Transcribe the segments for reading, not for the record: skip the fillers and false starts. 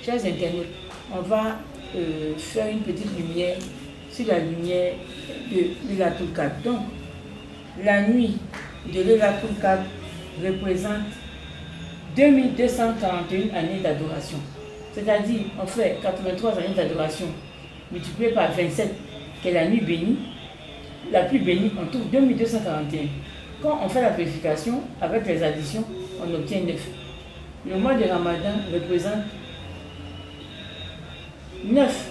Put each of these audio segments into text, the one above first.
chers internautes, on va faire une petite lumière sur la lumière de Laylatul Qadr. Donc, la nuit de Laylatul Qadr représente 2241 années d'adoration. C'est-à-dire, on fait 83 années d'adoration multiplié par 27, qui est la nuit bénie. La plus bénie, on trouve 2241. Quand on fait la vérification, avec les additions, on obtient 9. Le mois de Ramadan représente 9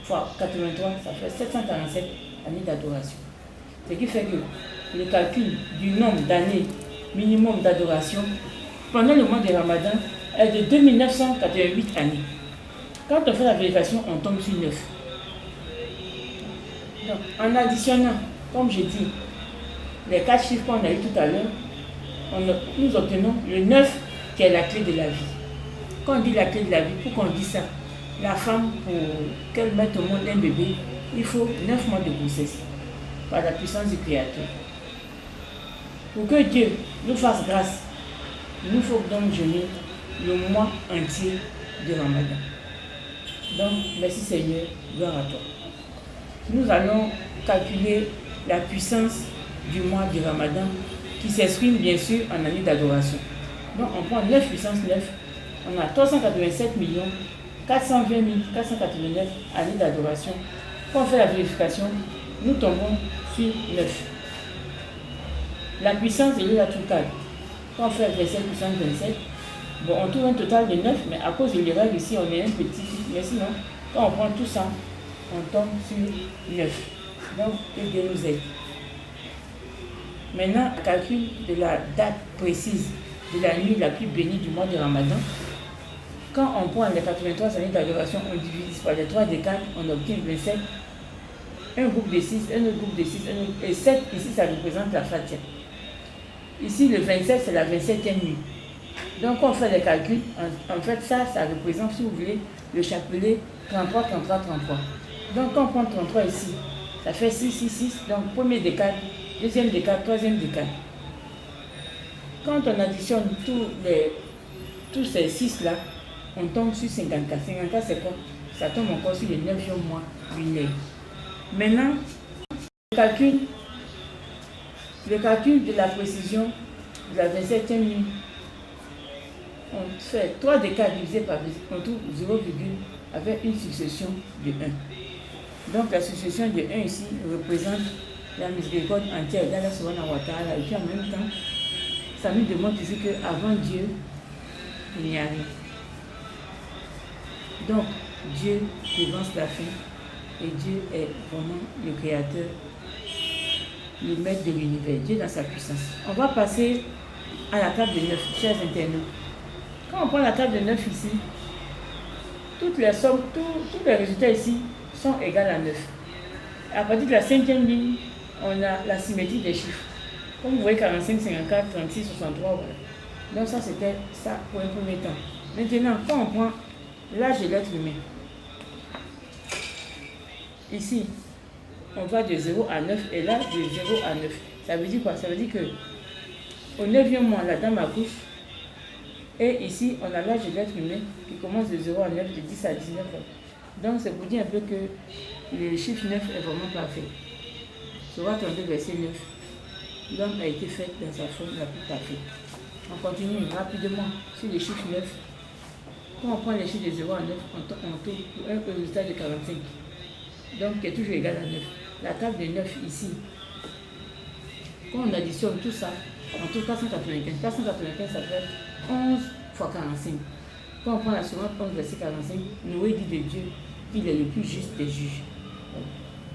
fois 83, ça fait 747 années d'adoration. Ce qui fait que le calcul du nombre d'années minimum d'adoration pendant le mois de Ramadan est de 2988 années. Quand on fait la vérification, on tombe sur 9. Donc, en additionnant, comme j'ai dit, les 4 chiffres qu'on a eu tout à l'heure, nous obtenons le 9 qui est la clé de la vie. Quand on dit la clé de la vie, pourquoi on dit ça? La femme, pour qu'elle mette au monde un bébé, il faut 9 mois de grossesse par la puissance du Créateur. Pour que Dieu nous fasse grâce, il nous faut donc jeûner le mois entier de Ramadan. Donc, merci Seigneur, gloire à toi. Nous allons calculer la puissance du mois du Ramadan qui s'exprime bien sûr en année d'adoration. Donc, on prend 9 puissance 9, on a 387 420 489 années d'adoration. Quand on fait la vérification, nous tombons sur 9. La puissance de Laylatul Qadr, quand on fait verset puissance 27, bon, on trouve un total de 9, mais à cause de l'erreur ici, on est un petit, mais sinon, quand on prend tout ça, on tombe sur 9. Donc, que Dieu nous aide. Maintenant, calcul de la date précise de la nuit la plus bénie du mois de Ramadan. Quand on prend les 83 années d'adoration, on divise par les 3 décades, on obtient 27. Un groupe de 6, un autre groupe de 6, un autre, et 7, ici, ça représente la Fatiha. Ici, le 27, c'est la 27e nuit. Donc, quand on fait les calculs, en fait, ça représente, si vous voulez, le chapelet 33, 33, 33. Donc, quand on prend 33 ici, ça fait 6, 6, 6. Donc, premier décade, deuxième décade, troisième décade. Quand on additionne tous ces 6-là, on tombe sur 54. 54, c'est quoi? Ça tombe encore sur le 9e mois lunaire. Maintenant, le calcul de la précision de la 27e nuit, on fait 3 décades divisés par 10, on trouve 0, avec une succession de 1. Donc la succession de 1 ici représente la miséricorde entière d'Allah Subhanahu wa Ta'ala. Et puis en même temps, ça nous démontre ici qu'avant Dieu, il n'y a rien. Donc Dieu devance la fin et Dieu est vraiment le Créateur, le maître de l'univers, Dieu dans sa puissance. On va passer à la table de 9, chers internautes. Quand on prend la table de 9 ici, toutes les sommes, tous les résultats ici sont égaux à 9. À partir de la 5e ligne, on a la symétrie des chiffres. Comme vous voyez, 45, 54, 36, 63, voilà. Donc ça, c'était ça pour un premier temps. Maintenant, quand on prend l'âge de l'être humain, ici, on va de 0 à 9 et là, de 0 à 9. Ça veut dire quoi? Ça veut dire que au 9e mois, la dame accouche. Et ici, on a l'âge de l'être humain qui commence de 0 à 9, de 10 à 19 ans. Donc, c'est pour dire un peu que le chiffre 9 est vraiment parfait. Surah 32, verset 9. L'homme a été fait dans sa forme la plus parfaite. On continue rapidement sur le chiffre 9. Quand on prend les chiffres de 0 à 9, on trouve un résultat de 45. Donc, qui est toujours égal à 9. La table de 9 ici, quand on additionne tout ça, on trouve 495. 495, ça fait 11 fois 45. Quand on prend la Sourate 11, verset 45, Noé dit de Dieu qu'il est le plus juste des juges.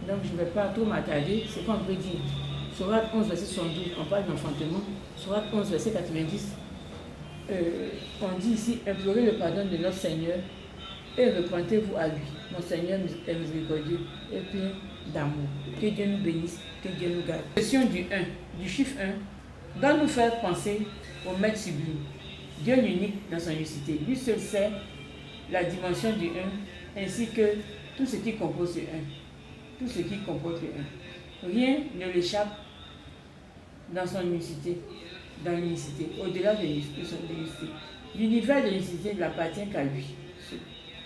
Donc, je ne vais pas trop m'attarder. C'est qu'on peut dire. Sourate 11, verset 72, on parle d'enfantement. Sourate 11, verset 90, on dit ici, implorez le pardon de notre Seigneur et repentez-vous à lui. Mon Seigneur est miséricordieux et plein d'amour. Que Dieu nous bénisse, que Dieu nous garde. La question du 1, du chiffre 1, doit nous faire penser au Maître sublime, Dieu l'unique dans son unicité. Lui seul sait la dimension du 1, ainsi que tout ce qui compose le 1. Tout ce qui compose le 1. Rien ne l'échappe dans son unicité, dans l'unicité, au-delà de son unicité. L'univers de l'unicité n'appartient qu'à lui.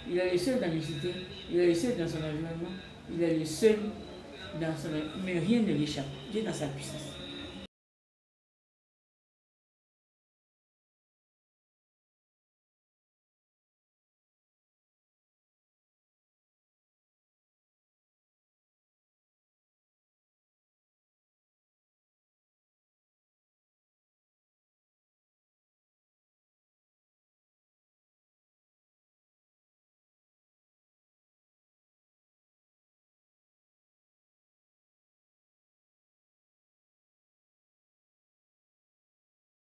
Il est le seul dans l'unicité, il est le seul dans son environnement, il est le seul dans son... Mais rien ne l'échappe. Dieu dans sa puissance.